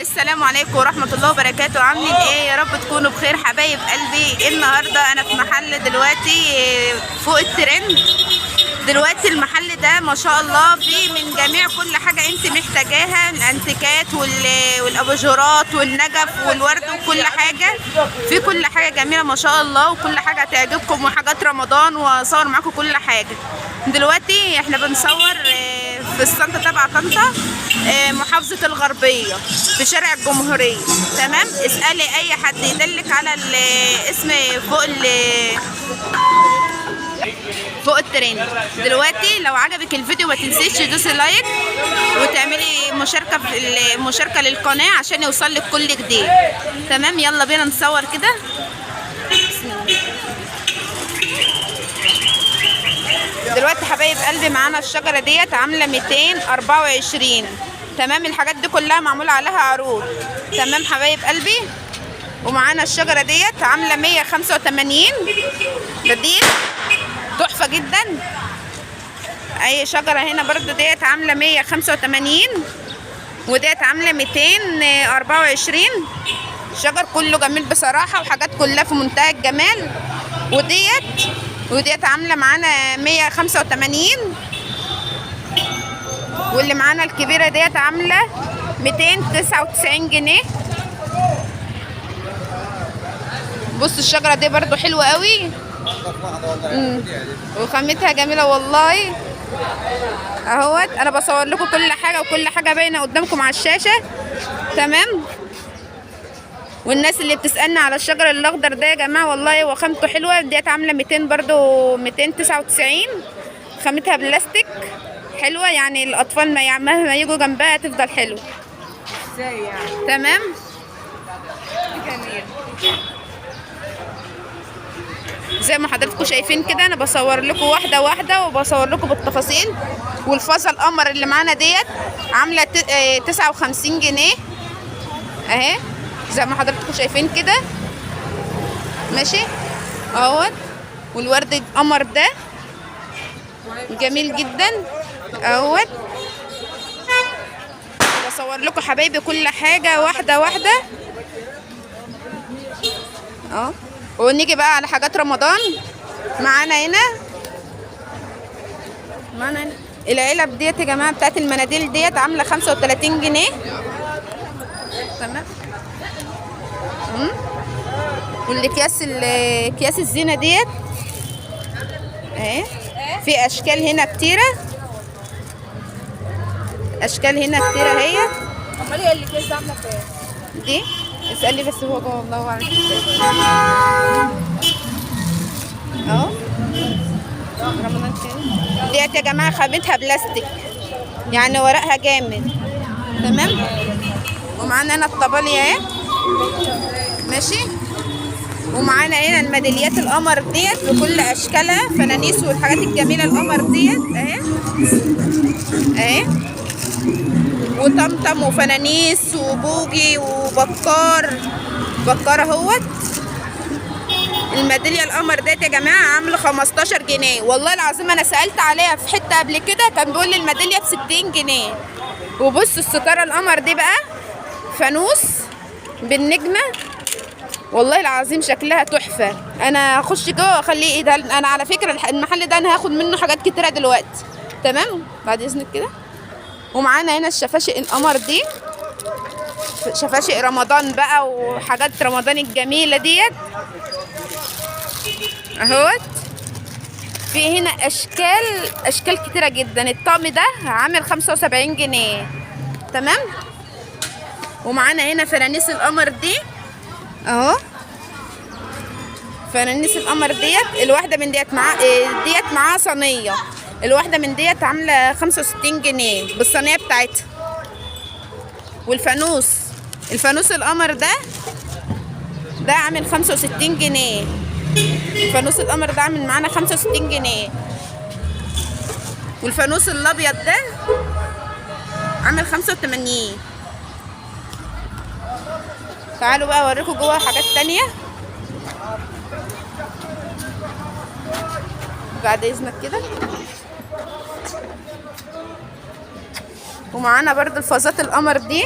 السلام عليكم ورحمة الله وبركاته. عاملين ايه؟ يا رب تكونوا بخير حبايب قلبي. النهاردة انا في محل دلوقتي فوق الترند. دلوقتي المحل ده ما شاء الله فيه من جميع كل حاجة انت محتاجاها، الانتيكات والاباجورات والنجف والورد وكل حاجة. في كل حاجة جميلة ما شاء الله، وكل حاجة هتعجبكم، وحاجات رمضان، واصور معاكم كل حاجة. دلوقتي احنا بنصور في السنتة تبع طنطا، محافظة الغربية، في شارع الجمهورية. تمام، اسألي اي حد يدلك على الاسم فوق الترند. دلوقتي لو عجبك الفيديو ما تنسيش تدوسي لايك وتعملي مشاركة للقناة عشان يوصلك كل جديد. تمام، يلا بينا نصور كده. دلوقتي حبايب قلبي معانا الشجرة ديت عاملة 224. تمام، الحاجات دي كلها معمول عليها عروض. تمام حبايب قلبي. ومعانا الشجرة ديت عاملة 185. دي تحفة جدا. اي شجرة هنا برضو ديت عاملة 185، وديت عاملة 224. الشجر كله جميل بصراحة، وحاجات كلها في منتهى الجمال. وديت عاملة معانا 185، واللي معانا الكبيرة ديت عاملة 299 جنيه. بص الشجرة دي برضو حلوة قوي، وخامتها جميلة والله. اهوت انا بصور لكم كل حاجة، وكل حاجة باينة قدامكم على الشاشة. تمام، والناس اللي بتسألنا على الشجر الاخضر ده يا جماعة والله هو خامته حلوة. ديت عاملة 200 برضو 299. خامتها بلاستيك حلوة، يعني الاطفال مهما يجوا جنبها تفضل حلوة. ازاي يعني؟ تمام، زي ما حضراتكم شايفين كده انا بصور لكم واحده واحده، وبصور لكم بالتفاصيل. والفازه القمر اللي معانا ديت عامله 59 جنيه اهي، زي ما حضراتكم شايفين كده. ماشي اهوت. والورد القمر ده جميل جدا اهوت. بصور لكم حبايبي كل حاجه واحده واحده اهو. ونيجي بقى على حاجات رمضان. معانا هنا العلب ديت يا جماعه بتاعت المناديل ديت عامله 35 جنيه. تمام. كياس الزينه ديت اهي، في اشكال هنا كتيره، اهي. امال هي اللي كيس عامله كام؟ دي اسألي بس هو جوه، الله اعلم. اهو ديت يا جماعه خامتها بلاستيك، يعني ورقها جامد. تمام. ومعانا هنا الطباليه اهي. ماشي. ومعانا هنا الميداليات القمر ديت بكل اشكالها، فنانيس والحاجات الجميله القمر ديت اهي. وطمطم وفنانيس وبوجي وبكار اهوت. الميداليه القمر ديت يا جماعه عامله 15 جنيه. والله العظيم انا سالت عليها في حته قبل كده كان بيقول لي الميداليه ب 60 جنيه. وبص الستاره القمر دي بقى فانوس بالنجمه، والله العظيم شكلها تحفه. انا هخش جوه واخليه ايه ده. انا على فكره المحل ده انا هاخد منه حاجات كتيره دلوقتي. تمام، بعد اذنك كده. ومعانا هنا الشفاشق القمر دي، شفاشق رمضان بقى، وحاجات رمضان الجميله ديت اهوت. في هنا اشكال كتيره جدا. الطقم ده عامل 75 جنيه. تمام. ومعانا هنا فنانيس القمر دي اهو. فنانيس القمر ديت الواحده من ديت معاها صينيه. الواحده من ديت عامله 65 جنيه بالصينيه بتاعتها. الفانوس القمر ده عامل 65 جنيه. الفانوس القمر ده عامل معانا 65 جنيه. والفانوس الابيض ده عامل 85. تعالوا بقى اوريكم جوه حاجات تانية بعد اذنك كده. ومعانا برضو الفازات القمر دي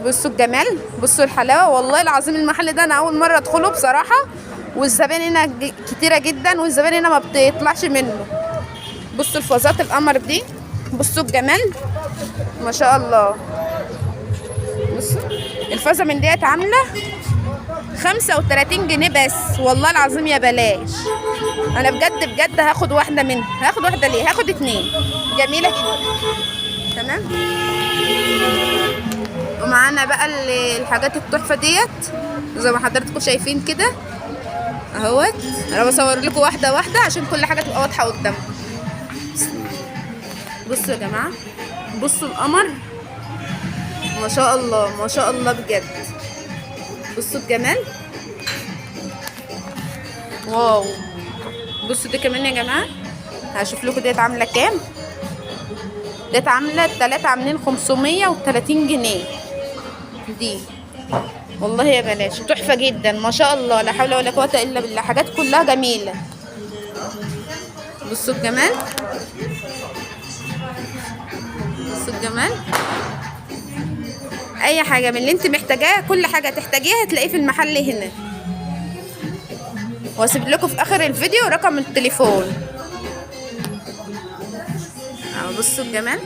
بصوا الجمال، بصوا الحلاوه. والله العظيم المحل ده انا اول مره ادخله بصراحه، والزبائن هنا كتيره جدا، والزبائن هنا ما بتطلعش منه. بصوا الفازات القمر دي، بصوا الجمال ما شاء الله. بصوا الفازه من ديت عامله 35 جنيه بس، والله العظيم يا بلاش. انا بجد بجد هاخد واحده منها. هاخد واحده ليه؟ هاخد 2. جميله جدا. تمام. ومعانا بقى الحاجات التحفه ديت زي ما حضراتكم شايفين كده اهوت. انا بصور لكم واحده واحده عشان كل حاجه تبقى واضحه قدامكم. بصوا يا جماعه، بصوا القمر ما شاء الله ما شاء الله بجد. بصوا الجمال، واو. بصوا دي كمان يا جماعه، هشوف لكم ديت عامله كام. ديت عامله التلاته عاملين 530 جنيه دي، والله يا بلاش. تحفه جدا ما شاء الله، لا حول ولا قوه الا بالله. حاجات كلها جميله. بصوا الجمال، بصوا الجمال. اي حاجه من اللي انت محتاجاها، كل حاجه تحتاجيها هتلاقيه في المحل هنا. واسيب لكم في اخر الفيديو رقم التليفون. بصوا الجمال،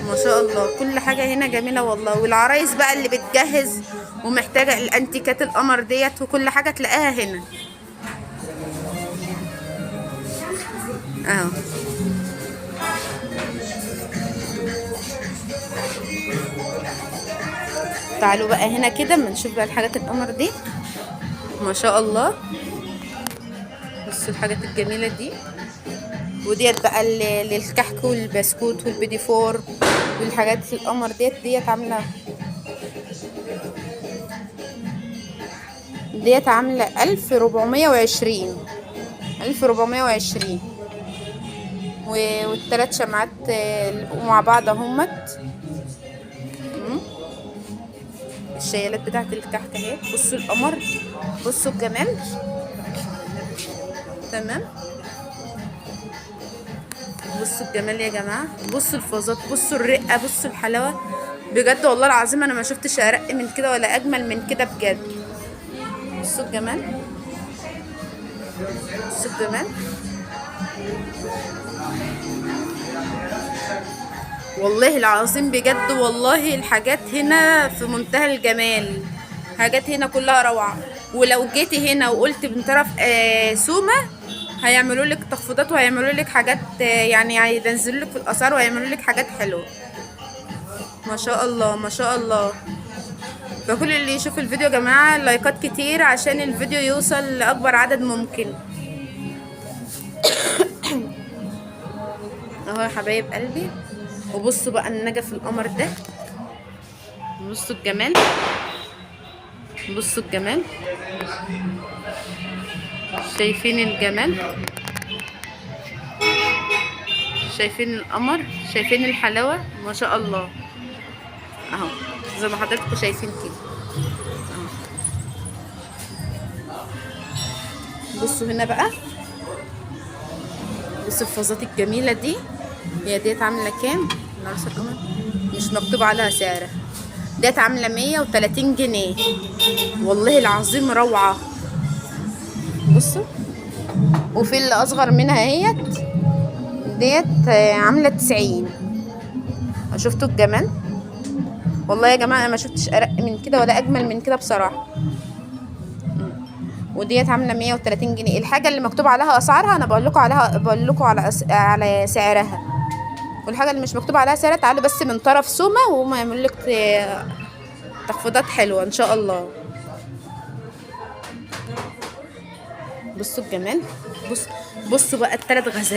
ما شاء الله. كل حاجه هنا جميله والله. والعرايس بقى اللي بتجهز ومحتاجه الانتيكات القمر ديت وكل حاجه تلاقيها هنا اهو. تعالوا بقى هنا كده اما نشوف بقى الحاجات القمر دي ما شاء الله. بصوا الحاجات الجميله دي. وديت بقى للكحك والبسكوت والبيدي فور والحاجات القمر ديت عامله 1420 1420. والثلاث شمعات اللي بقوا مع بعض اهمت. الشيالات بتاعت الكحك اهي. بصوا القمر، بصوا الجمال. تمام. بصوا الجمال يا جماعه. بصوا الفازات، بصوا الرقه، بصوا الحلاوه بجد. والله العظيم انا ما شفتش ارق من كده ولا اجمل من كده بجد. بصوا الجمال، بصوا الجمال. والله العظيم بجد، والله الحاجات هنا في منتهى الجمال. حاجات هنا كلها روعه. ولو جيتي هنا وقلت من طرف سومه هيعملوا لك تخفيضات وهيعملوا لك حاجات، يعني هينزلوا لك في الاسعار وهيعملوا لك حاجات حلوه ما شاء الله ما شاء الله. فكل اللي يشوف الفيديو يا جماعه لايكات كتير عشان الفيديو يوصل لاكبر عدد ممكن. اهو يا حبايب قلبي. وبصوا بقى النجف القمر ده، بصوا الجمال، بصوا الجمال. شايفين الجمال، شايفين القمر، شايفين الحلاوه ما شاء الله اهو زي ما حضراتكم شايفين كده اهو. بصوا هنا بقى، بصوا الفازات الجميله دي. هي ديت عامله كام؟ العروسه القمر مش مكتوب عليها سعرها. ديت عامله 130 جنيه والله العظيم روعه. بصوا. وفي اللي اصغر منها اهيت ديت عامله 90. شفتوا الجمال؟ والله يا جماعه انا ما شفتش ارق من كده ولا اجمل من كده بصراحه. وديت عامله 130 جنيه. الحاجه اللي مكتوب عليها اسعارها انا بقول لكم عليها، بقول لكم على سعرها. والحاجه اللي مش مكتوب عليها سعرها تعالوا بس من طرف سومه وهم يعملوا لك تخفيضات حلوه ان شاء الله. بصوا الجمال. بصوا بقى الثلاث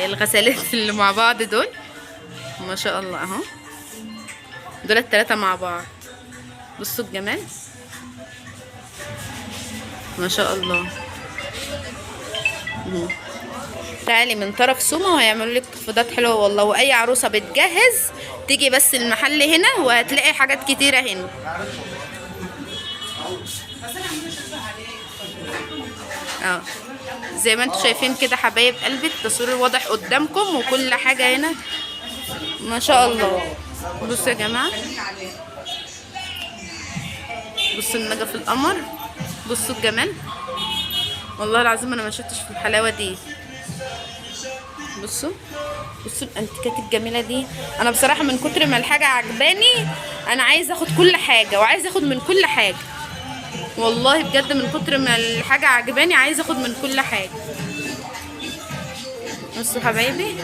الغزالات اللي مع بعض دول ما شاء الله اهو. دول الثلاثه مع بعض. بصوا الجمال ما شاء الله. تعالي من طرف سومه وهيعملوا لك تخفيضات حلوه والله. واي عروسه بتجهز تيجي بس المحل هنا وهتلاقي حاجات كتيره هنا. اه زي ما انتم شايفين كده حبايب قلبي، التصوير واضح قدامكم وكل حاجه هنا ما شاء الله. بصوا يا جماعه، بصوا النجف القمر، بصوا الجمال، والله العظيم انا ما شفتش في الحلاوه دي. بصوا الانتيكات الجميله دي. انا بصراحه من كتر ما الحاجه عجباني انا عايزه اخد كل حاجه وعايزه اخد من كل حاجه، والله بجد من كتر ما الحاجه عجباني عايزه اخد من كل حاجه. بصوا حبايبي،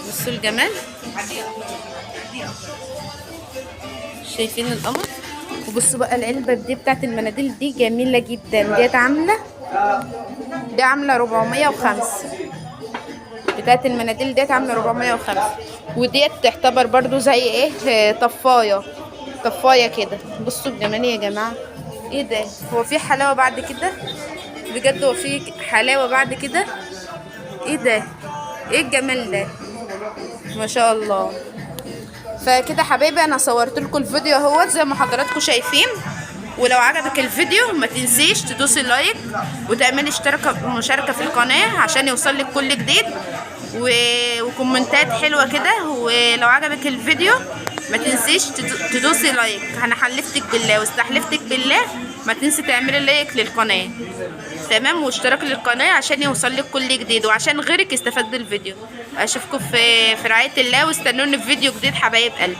بصوا الجمال، شايفين القمر. وبصوا بقى العلبه دي بتاعت المناديل دي جميله جدا، دي عامله 405. بتاعت المناديل ديت عامله 405، وديت تعتبر برضو زي ايه، طفايه كده. بصوا الجمال يا جماعه، ايه ده؟ هو في حلاوه بعد كده؟ بجد هو في حلاوه بعد كده؟ ايه ده؟ ايه الجمال ده؟ ما شاء الله. فكده حبايبي انا صورت لكم الفيديو اهوت زي ما حضراتكم شايفين. ولو عجبك الفيديو ما تنسيش تدوسي لايك وتعملي مشاركه في القناه عشان يوصلك كل جديد وكومنتات حلوه كده. ولو عجبك الفيديو ما تنسيش تدوسي لايك. انا حلفتك بالله واستحلفتك بالله ما تنسي تعملي لايك للقناه، تمام، واشتراك للقناه عشان يوصلك كل جديد وعشان غيرك يستفاد بالفيديو. اشوفكم في رعايه الله، واستنوني في فيديو جديد حبايب قلبي.